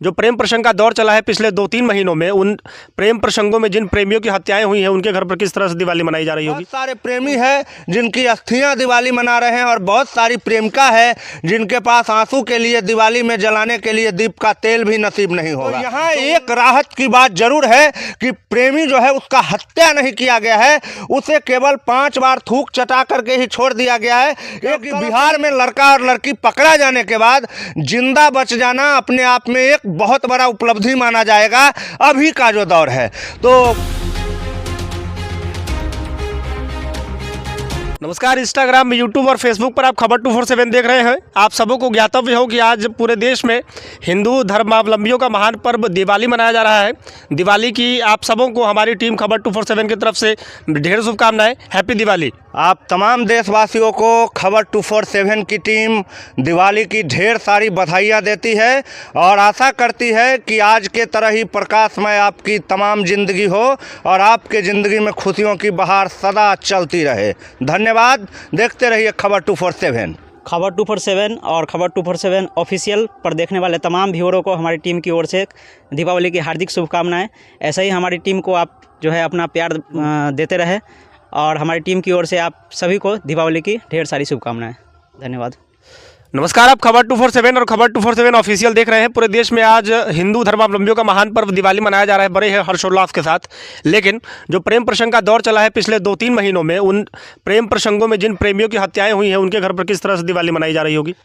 जो प्रेम प्रसंग का दौर चला है पिछले 2-3 महीनों में, उन प्रेम प्रसंगों में जिन प्रेमियों की हत्याएं हुई हैं उनके घर पर किस तरह से दिवाली मनाई जा रही होगी? बहुत सारे प्रेमी हैं जिनकी अस्थियां दिवाली मना रहे हैं और बहुत सारी प्रेमिका है जिनके पास आंसू के लिए दिवाली में जलाने के लिए दीप का तेल भी नसीब नहीं होगा। तो यहाँ एक राहत की बात जरूर है कि प्रेमी जो है उसका हत्या नहीं किया गया है, उसे केवल 5 बार थूक चटा करके ही छोड़ दिया गया है। क्योंकि बिहार में लड़का और लड़की पकड़ा जाने के बाद जिंदा बच जाना अपने आप में एक बहुत बड़ा उपलब्धि माना जाएगा अभी का जो दौर है। तो नमस्कार, इंस्टाग्राम, यूट्यूब और फेसबुक पर आप खबर 247 देख रहे हैं। आप सबों को ज्ञातव्य हो कि आज पूरे देश में हिंदू धर्मावलंबियों का महान पर्व दिवाली मनाया जा रहा है। दिवाली की आप सबों को हमारी टीम खबर 247 की तरफ से ढेर शुभकामनाएं। हैप्पी दिवाली। आप तमाम देशवासियों को खबर 247 की टीम दिवाली की ढेर सारी बधाइयाँ देती है और आशा करती है कि आज के तरह ही प्रकाशमय आपकी तमाम ज़िंदगी हो और आपके ज़िंदगी में खुशियों की बहार सदा चलती रहे। धन्यवाद। देखते रहिए खबर 247। खबर 247 और खबर 247 ऑफिशियल पर देखने वाले तमाम व्यूअरों को हमारी टीम की ओर से दीपावली की हार्दिक शुभकामनाएं। ऐसे ही हमारी टीम को आप जो है अपना प्यार देते रहे और हमारी टीम की ओर से आप सभी को दीपावली की ढेर सारी शुभकामनाएं। धन्यवाद। नमस्कार, आप खबर 247 और खबर 247 ऑफिशियल देख रहे हैं। पूरे देश में आज हिंदू धर्मावलंबियों का महान पर्व दिवाली मनाया जा रहा है बड़े हर्षोल्लास के साथ। लेकिन जो प्रेम प्रसंग का दौर चला है पिछले 2-3 महीनों में, उन प्रेम प्रसंगों में जिन प्रेमियों की हत्याएं हुई हैं उनके घर पर किस तरह से दिवाली मनाई जा रही होगी?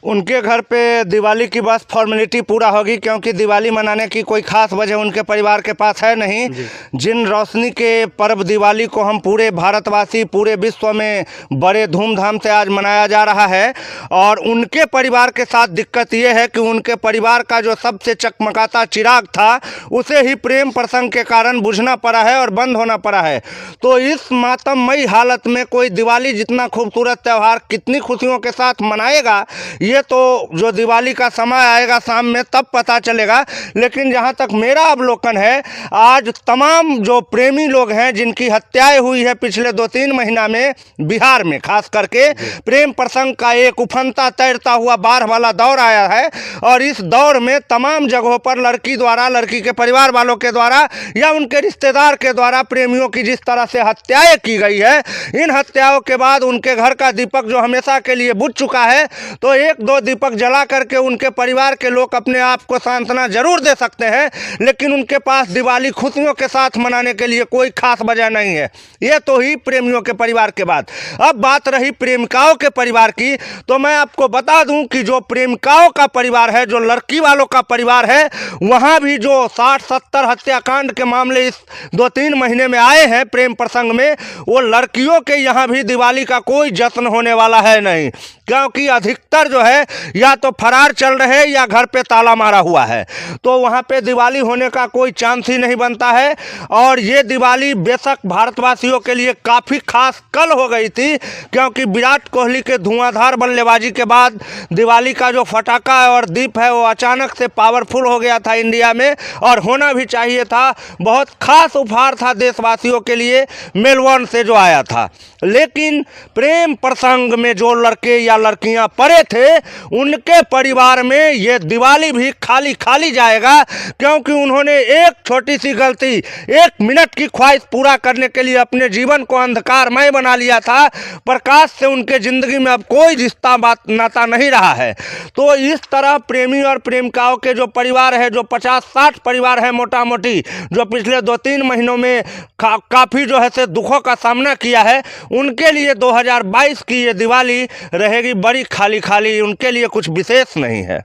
उनके घर पे दिवाली की बस फॉर्मेलिटी पूरा होगी, क्योंकि दिवाली मनाने की कोई ख़ास वजह उनके परिवार के पास है नहीं। जिन रोशनी के पर्व दिवाली को हम पूरे भारतवासी पूरे विश्व में बड़े धूमधाम से आज मनाया जा रहा है, और उनके परिवार के साथ दिक्कत ये है कि उनके परिवार का जो सबसे चकमकाता चिराग था उसे ही प्रेम प्रसंग के कारण बुझना पड़ा है और बंद होना पड़ा है। तो इस मातममयी हालत में कोई दिवाली जितना खूबसूरत त्यौहार कितनी खुशियों के साथ मनाएगा, ये तो जो दिवाली का समय आएगा शाम में तब पता चलेगा। लेकिन जहाँ तक मेरा अवलोकन है, आज तमाम जो प्रेमी लोग हैं जिनकी हत्याएं हुई है पिछले 2-3 महीना में बिहार में, खास करके प्रेम प्रसंग का एक उफनता तैरता हुआ बाढ़ वाला दौर आया है। और इस दौर में तमाम जगहों पर लड़की द्वारा, लड़की के परिवार वालों के द्वारा या उनके रिश्तेदार के द्वारा प्रेमियों की जिस तरह से हत्याएं की गई है, इन हत्याओं के बाद उनके घर का दीपक जो हमेशा के लिए बुझ चुका है, तो 1-2 दीपक जला करके उनके परिवार के लोग अपने आप को सांत्वना जरूर दे सकते हैं, लेकिन उनके पास दिवाली खुशियों के साथ मनाने के लिए कोई खास वजह नहीं है। ये तो ही प्रेमियों के परिवार के बाद। अब बात रही प्रेमिकाओं के परिवार की, तो मैं आपको बता दूं कि जो प्रेमिकाओं का परिवार है, जो लड़की वालों का परिवार है, वहाँ भी जो 60-70 हत्याकांड के मामले इस 2-3 महीने में आए हैं प्रेम प्रसंग में, वो लड़कियों के यहाँ भी दिवाली का कोई जश्न होने वाला है नहीं, क्योंकि अधिकतर जो है या तो फरार चल रहे या घर पे ताला मारा हुआ है। तो वहाँ पे दिवाली होने का कोई चांस ही नहीं बनता है। और ये दिवाली बेशक भारतवासियों के लिए काफ़ी खास कल हो गई थी, क्योंकि विराट कोहली के धुआंधार बल्लेबाजी के बाद दिवाली का जो फटाका और दीप है वो अचानक से पावरफुल हो गया था इंडिया में, और होना भी चाहिए था। बहुत खास उपहार था देशवासियों के लिए मेलबर्न से जो आया था। लेकिन प्रेम प्रसंग में जो लड़के या लड़कियां पड़े थे, उनके परिवार में ये दिवाली भी खाली खाली जाएगा, क्योंकि उन्होंने एक छोटी सी गलती, 1 मिनट की ख्वाहिश पूरा करने के लिए अपने जीवन को अंधकारमय बना लिया था। प्रकाश से उनके ज़िंदगी में अब कोई रिश्ता नाता नहीं रहा है। तो इस तरह प्रेमी और प्रेमिकाओं के जो परिवार है, जो 50-60 परिवार है मोटा मोटी, जो पिछले 2-3 महीनों में काफ़ी जो है से दुखों का सामना किया है, उनके लिए 2022 की ये दिवाली रहेगी बड़ी खाली खाली, उनके लिए कुछ विशेष नहीं है।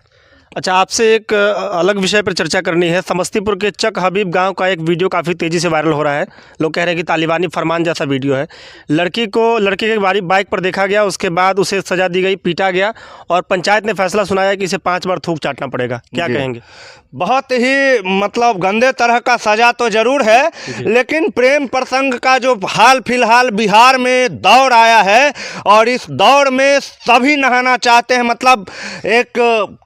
अच्छा, आपसे एक अलग विषय पर चर्चा करनी है। समस्तीपुर के चक हबीब गांव का एक वीडियो काफ़ी तेज़ी से वायरल हो रहा है। लोग कह रहे हैं कि तालिबानी फरमान जैसा वीडियो है। लड़के के बाइक पर देखा गया, उसके बाद उसे सज़ा दी गई, पीटा गया, और पंचायत ने फैसला सुनाया कि इसे 5 बार थूक चाटना पड़ेगा। क्या कहेंगे? बहुत ही मतलब गंदे तरह का सजा तो जरूर है, लेकिन प्रेम प्रसंग का जो हाल फिलहाल बिहार में दौर आया है, और इस दौर में सभी नहाना चाहते हैं। मतलब एक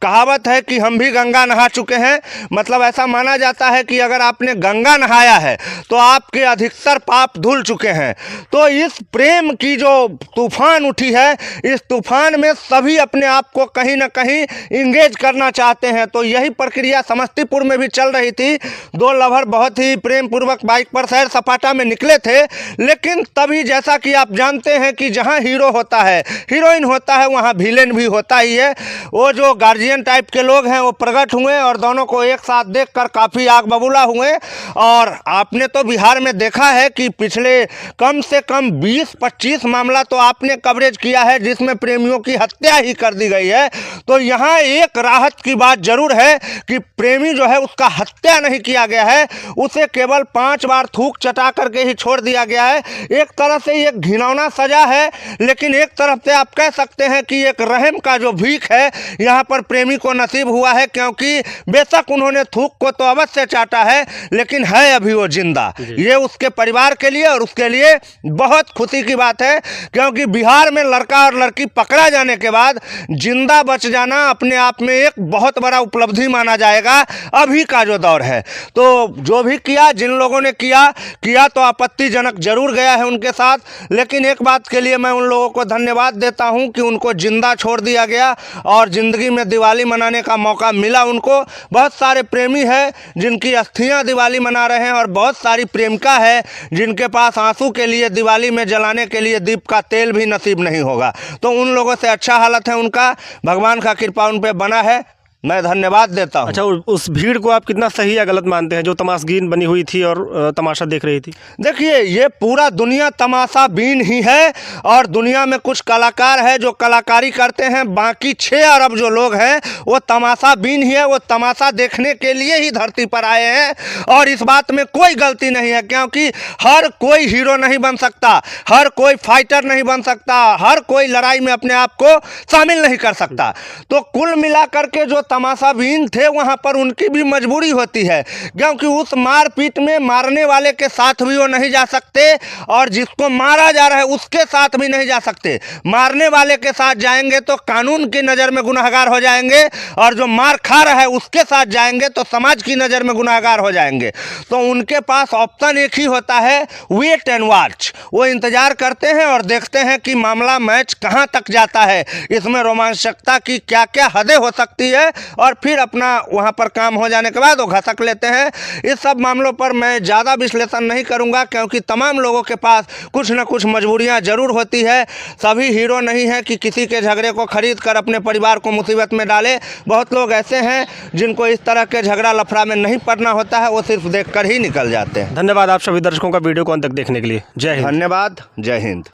कहावत है है कि हम भी गंगा नहा चुके हैं। मतलब ऐसा माना जाता है कि अगर आपने गंगा नहाया है तो आपके अधिकतर पाप धुल चुके हैं। तो इस प्रेम की जो तूफान उठी है, इस तूफान में सभी अपने आप को कहीं ना कहीं इंगेज करना चाहते हैं। तो यही प्रक्रिया समस्तीपुर में भी चल रही थी। दो लवर बहुत ही प्रेम पूर्वक बाइक पर सैर सपाटा में निकले थे, लेकिन तभी जैसा कि आप जानते हैं कि जहां हीरो होता है, हीरोइन होता है, वहां विलेन भी होता ही है। वो जो गार्जियन टाइप के लोग हैं वो प्रकट हुए और दोनों को एक साथ देखकर काफ़ी आग बबूला हुए। और आपने तो बिहार में देखा है कि पिछले कम से कम 20-25 मामला तो आपने कवरेज किया है जिसमें प्रेमियों की हत्या ही कर दी गई है। तो यहाँ एक राहत की बात जरूर है कि प्रेमी जो है उसका हत्या नहीं किया गया है, उसे केवल 5 बार थूक चटा करके ही छोड़ दिया गया है। एक तरह से ये घिनौना सजा है, लेकिन एक तरफ से आप कह सकते हैं कि एक रहम का जो भीख है यहाँ पर प्रेमी को नसीब हुआ है, क्योंकि बेशक उन्होंने थूक को तो अवश्य चाटा है, लेकिन है अभी वो जिंदा। ये उसके परिवार के लिए और उसके लिए बहुत खुशी की बात है, क्योंकि बिहार में लड़का और लड़की पकड़ा जाने के बाद जिंदा बच जाना अपने आप में एक बहुत बड़ा उपलब्धि माना जाएगा अभी का जो दौर है। तो जो भी किया, जिन लोगों ने किया तो आपत्तिजनक जरूर गया है उनके साथ, लेकिन एक बात के लिए मैं उन लोगों को धन्यवाद देता हूं कि उनको जिंदा छोड़ दिया गया और ज़िंदगी में दिवाली मनाने का मौका मिला उनको। बहुत सारे प्रेमी हैं जिनकी अस्थियां दिवाली मना रहे हैं और बहुत सारी प्रेमिका है जिनके पास आंसू के लिए दिवाली में जलाने के लिए दीप का तेल भी नसीब नहीं होगा। तो उन लोगों से अच्छा हालत है उनका, भगवान का कृपा उन पे बना है, मैं धन्यवाद देता हूं। अच्छा, उस भीड़ को आप कितना सही या गलत मानते हैं जो तमाशगीन बनी हुई थी और तमाशा देख रही थी? देखिए, ये पूरा दुनिया तमाशा बीन ही है और दुनिया में कुछ कलाकार है जो कलाकारी करते हैं, बाकी 6 अरब जो लोग हैं वो तमाशा बीन ही है। वो तमाशा देखने के लिए ही धरती पर आए हैं और इस बात में कोई गलती नहीं है, क्योंकि हर कोई हीरो नहीं बन सकता, हर कोई फाइटर नहीं बन सकता, हर कोई लड़ाई में अपने आप को शामिल नहीं कर सकता। तो कुल मिलाकर के जो तमाशाबीन थे वहां पर उनकी भी मजबूरी होती है, क्योंकि उस मारपीट में मारने वाले के साथ भी वो नहीं जा सकते और जिसको मारा जा रहा है उसके साथ भी नहीं जा सकते। मारने वाले के साथ जाएंगे तो कानून की नज़र में गुनहगार हो जाएंगे और जो मार खा रहा है उसके साथ जाएंगे तो समाज की नज़र में गुनहगार हो जाएंगे। तो उनके पास ऑप्शन एक ही होता है, वेट एंड वॉच। वो इंतजार करते हैं और देखते हैं कि मामला मैच कहाँ तक जाता है, इसमें रोमांचकता की क्या क्या हदें हो सकती है, और फिर अपना वहां पर काम हो जाने के बाद वो घसक लेते हैं। इस सब मामलों पर मैं ज़्यादा विश्लेषण नहीं करूंगा, क्योंकि तमाम लोगों के पास कुछ न कुछ मजबूरियां जरूर होती है। सभी हीरो नहीं है कि किसी के झगड़े को खरीद कर अपने परिवार को मुसीबत में डाले। बहुत लोग ऐसे हैं जिनको इस तरह के झगड़ा लफड़ा में नहीं पड़ना होता है, वो सिर्फ देख कर ही निकल जाते हैं। धन्यवाद आप सभी दर्शकों का वीडियो को अंत तक देखने के लिए। जय हिंद। धन्यवाद। जय हिंद।